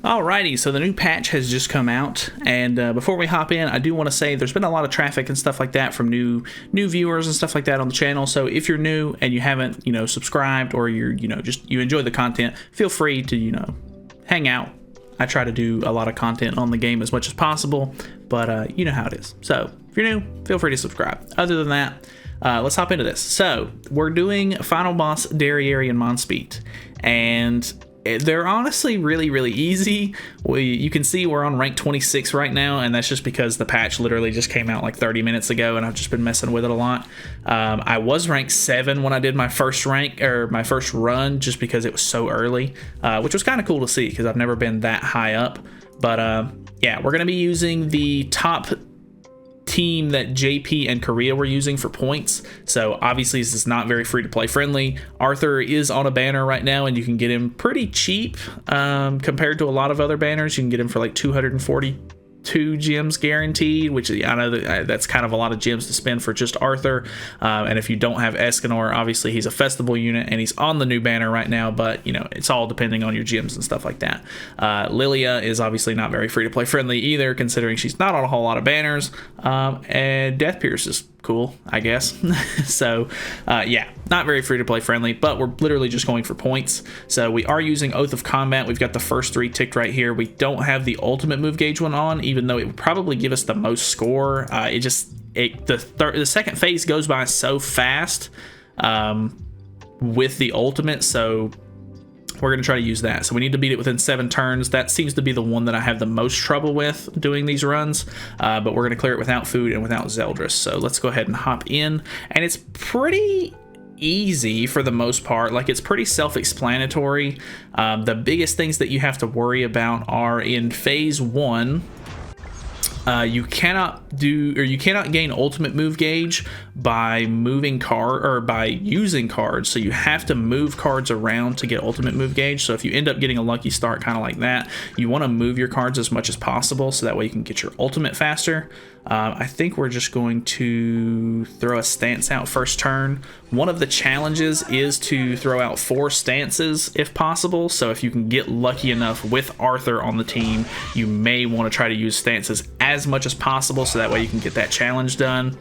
Alrighty, so the new patch has just come out, and before we hop in, I do want to say there's been a lot of traffic and stuff like that from new viewers and stuff like that on the channel. So if you're new and you haven't, subscribed, or you're, just you enjoy the content, feel free to, hang out. I try to do a lot of content on the game as much as possible, but you know how it is. So if you're new, feel free to subscribe. Other than that, let's hop into this. So we're doing Final Boss Derieri Monspeet, and they're honestly really, really easy. You can see we're on rank 26 right now, and that's just because the patch literally just came out like 30 minutes ago, and I've just been messing with it a lot. I was rank 7 when I did my first run, just because it was so early, which was kind of cool to see because I've never been that high up. But yeah, we're going to be using the top team that JP and Korea were using for points. So obviously this is not very free to play friendly. Arthur is on a banner right now, and you can get him pretty cheap compared to a lot of other banners. You can get him for like 242 gems guaranteed, which I know that's kind of a lot of gems to spend for just Arthur. And if you don't have Escanor, obviously he's a festival unit and he's on the new banner right now, but it's all depending on your gems and stuff like that. Lilia is obviously not very free to play friendly either, considering she's not on a whole lot of banners. And Death Pierce is cool, I guess. So yeah, not very free to play friendly, but we're literally just going for points. So we are using Oath of Combat. We've got the first 3 ticked right here. We don't have the ultimate move gauge one on, even though it would probably give us the most score. The second phase goes by so fast with the ultimate, so we're going to try to use that. So we need to beat it within 7 turns. That seems to be the one that I have the most trouble with doing these runs, but we're going to clear it without food and without Zeldris. So let's go ahead and hop in, and it's pretty easy for the most part. Like, it's pretty self-explanatory. The biggest things that you have to worry about are in phase 1. You cannot gain ultimate move gauge by by using cards. So you have to move cards around to get ultimate move gauge. So if you end up getting a lucky start kind of like that, you want to move your cards as much as possible so that way you can get your ultimate faster. I think we're just going to throw a stance out first turn. One of the challenges is to throw out 4 stances if possible. So if you can get lucky enough with Arthur on the team, you may want to try to use stances as much as possible so that way you can get that challenge done.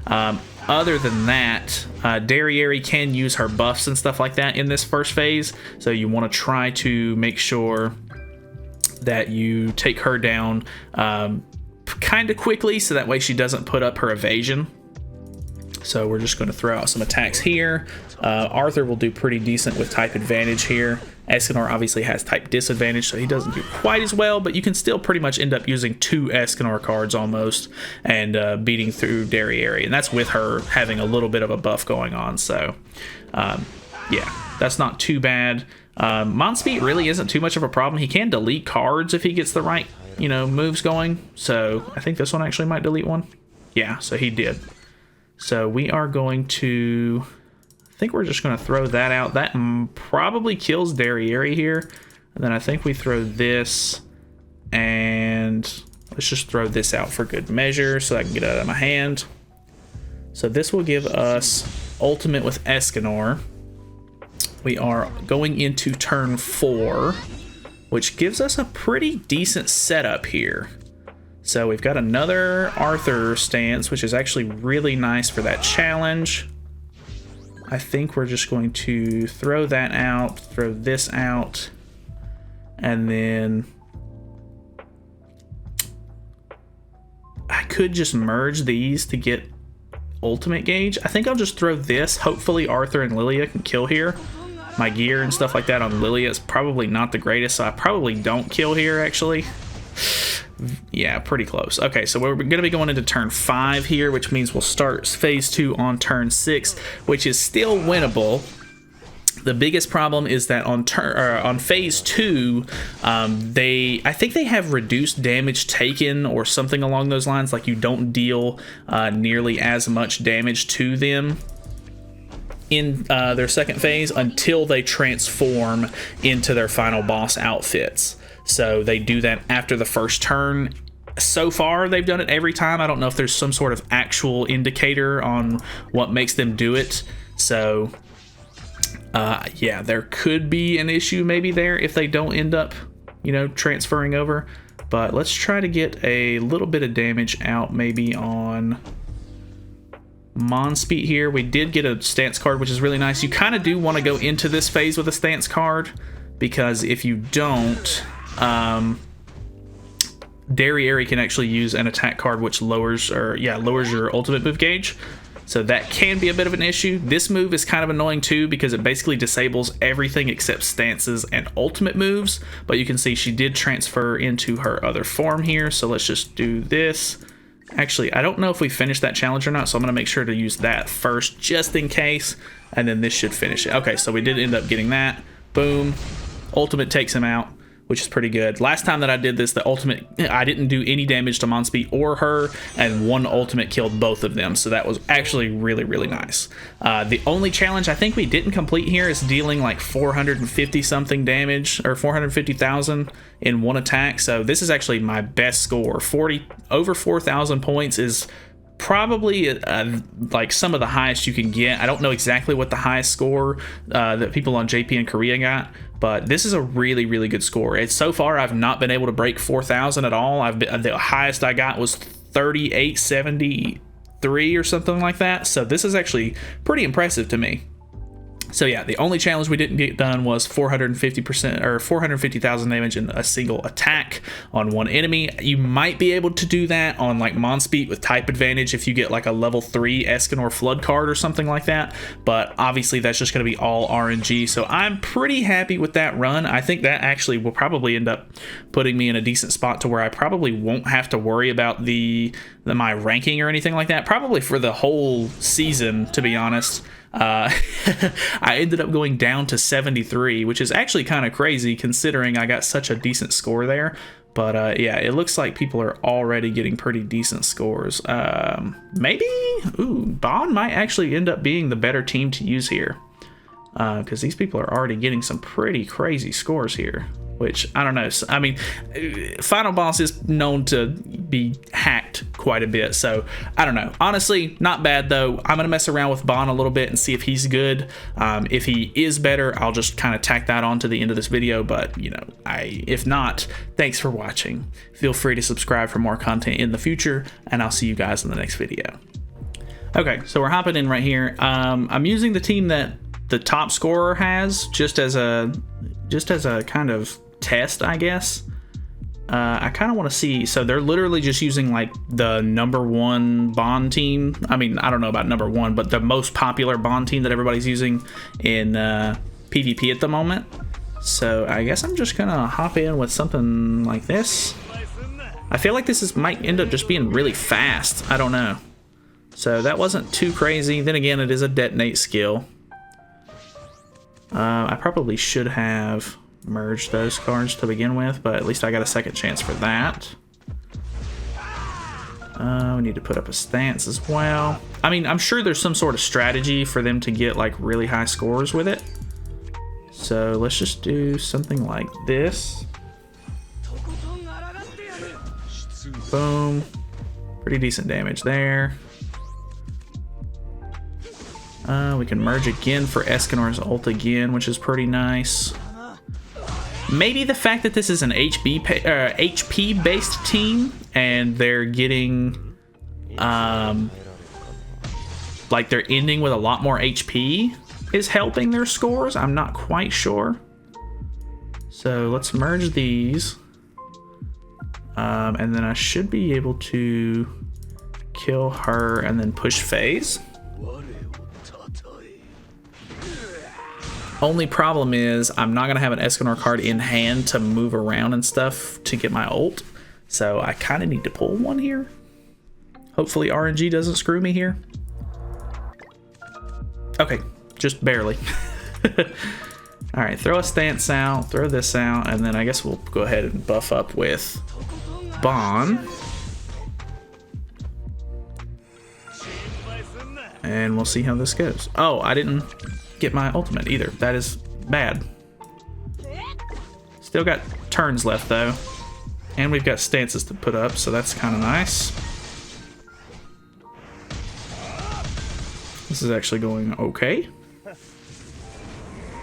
Other than that, Derieri can use her buffs and stuff like that in this first phase. So you want to try to make sure that you take her down kind of quickly so that way she doesn't put up her evasion. So we're just going to throw out some attacks here. Arthur will do pretty decent with type advantage here. Escanor obviously has type disadvantage, so he doesn't do quite as well, but you can still pretty much end up using 2 Escanor cards almost and beating through Derieri, and that's with her having a little bit of a buff going on. So yeah, that's not too bad. Monspeet really isn't too much of a problem. He can delete cards if he gets the right moves going. So I think this one actually might delete one. Yeah, so he did. So we are going to, I think we're just going to throw that out. That probably kills Derieri here. And then I think we throw this, and let's just throw this out for good measure so I can get it out of my hand. So this will give us ultimate with Escanor. We are going into turn 4, which gives us a pretty decent setup here. So we've got another Arthur stance, which is actually really nice for that challenge. I think we're just going to throw that out, throw this out, and then I could just merge these to get ultimate gauge. I think I'll just throw this. Hopefully Arthur and Lilia can kill here. My gear and stuff like that on Lilia is probably not the greatest, so I probably don't kill here, actually. Yeah, pretty close. Okay, so we're going to be going into turn 5 here, which means we'll start phase 2 on turn 6, which is still winnable. The biggest problem is that on phase 2, I think they have reduced damage taken or something along those lines. Like, you don't deal nearly as much damage to them in their second phase until they transform into their final boss outfits. So they do that after the first turn. So far, they've done it every time. I don't know if there's some sort of actual indicator on what makes them do it. So yeah, there could be an issue maybe there if they don't end up you know, transferring over. But let's try to get a little bit of damage out maybe on Monspeet here. We did get a stance card, which is really nice. You kind of do want to go into this phase with a stance card, because if you don't, Derieri can actually use an attack card which lowers your ultimate move gauge. So that can be a bit of an issue. This move is kind of annoying too, because it basically disables everything except stances and ultimate moves. But you can see she did transfer into her other form here. So let's just do this. Actually, I don't know if we finished that challenge or not, so I'm going to make sure to use that first just in case. And then this should finish it. Okay, so we did end up getting that. Boom. Ultimate takes him out, which is pretty good. Last time that I did this, the ultimate, I didn't do any damage to Monspeet or her, and one ultimate killed both of them. So that was actually really, really nice. The only challenge I think we didn't complete here is dealing like 450 something damage, or 450,000 in one attack. So this is actually my best score. Over 4,000 points is probably like some of the highest you can get. I don't know exactly what the highest score that people on JP and Korea got, but this is a really, really good score. So far, I've not been able to break 4,000 at all. The highest I got was 3873 or something like that. So this is actually pretty impressive to me. So yeah, the only challenge we didn't get done was 450% or 450,000 damage in a single attack on one enemy. You might be able to do that on like Monspeet with type advantage if you get like a level 3 Escanor Flood card or something like that. But obviously that's just going to be all RNG. So I'm pretty happy with that run. I think that actually will probably end up putting me in a decent spot to where I probably won't have to worry about my ranking or anything like that. Probably for the whole season, to be honest. I ended up going down to 73, which is actually kind of crazy considering I got such a decent score there. But yeah, it looks like people are already getting pretty decent scores. Maybe, Bond might actually end up being the better team to use here, because these people are already getting some pretty crazy scores here. Which, I don't know, I mean, Final Boss is known to be hacked quite a bit, so I don't know. Honestly, not bad though. I'm going to mess around with Bon a little bit and see if he's good. If he is better, I'll just kind of tack that on to the end of this video, but, you know, if not, thanks for watching. Feel free to subscribe for more content in the future, and I'll see you guys in the next video. Okay, so we're hopping in right here. I'm using the team that the top scorer has just as a kind of test, I guess. I kind of want to see, so they're literally just using like the #1 Bond team. I mean, I don't know about #1, but the most popular Bond team that everybody's using in PvP at the moment. So I guess I'm just gonna hop in with something like this. I feel like this might end up just being really fast. I don't know. So that wasn't too crazy. Then again, it is a detonate skill. I probably should have merged those cards to begin with, but at least I got a second chance for that. We need to put up a stance as well. I mean, I'm sure there's some sort of strategy for them to get like really high scores with it. So let's just do something like this. Boom. Pretty decent damage there. We can merge again for Escanor's ult again, which is pretty nice. Maybe the fact that this is an HP-based team and they're getting, like they're ending with a lot more HP is helping their scores. I'm not quite sure. So let's merge these. And then I should be able to kill her and then push phase. Only problem is I'm not gonna have an Escanor card in hand to move around and stuff to get my ult, so I kind of need to pull one here. Hopefully RNG doesn't screw me here. Okay, just barely. All right, throw a stance out, throw this out, and then I guess we'll go ahead and buff up with Bon. And we'll see how this goes. Oh, I didn't get my ultimate either. That is bad. Still got turns left though, and we've got stances to put up, so that's kind of nice. This is actually going okay.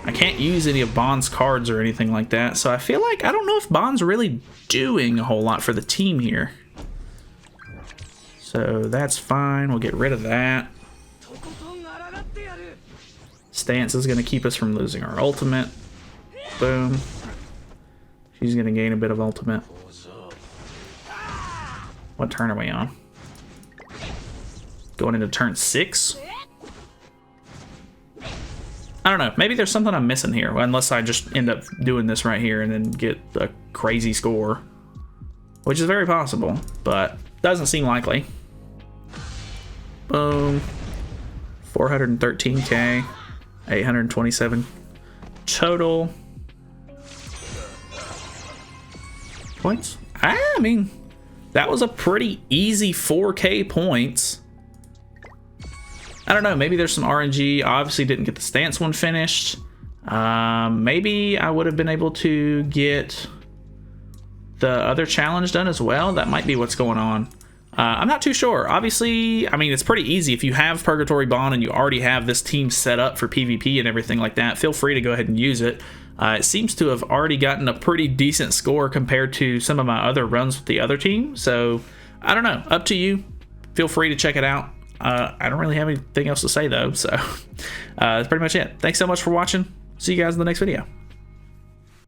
I can't use any of Bond's cards or anything like that, so I feel like I don't know if Bond's really doing a whole lot for the team here. So that's fine. We'll get rid of that. Stance is going to keep us from losing our ultimate. Boom. She's going to gain a bit of ultimate. What turn are we on? Going into turn 6? I don't know. Maybe there's something I'm missing here, unless I just end up doing this right here and then get a crazy score, which is very possible, but doesn't seem likely. Boom. 413k, 827 total points. I mean, that was a pretty easy 4k points. I don't know, maybe there's some RNG. I obviously didn't get the stance one finished. Maybe I would have been able to get the other challenge done as well. That might be what's going on. I'm not too sure. Obviously, I mean, it's pretty easy. If you have Purgatory Bond and you already have this team set up for PvP and everything like that, feel free to go ahead and use it. It seems to have already gotten a pretty decent score compared to some of my other runs with the other team. So, I don't know. Up to you. Feel free to check it out. I don't really have anything else to say though, so that's pretty much it. Thanks so much for watching. See you guys in the next video.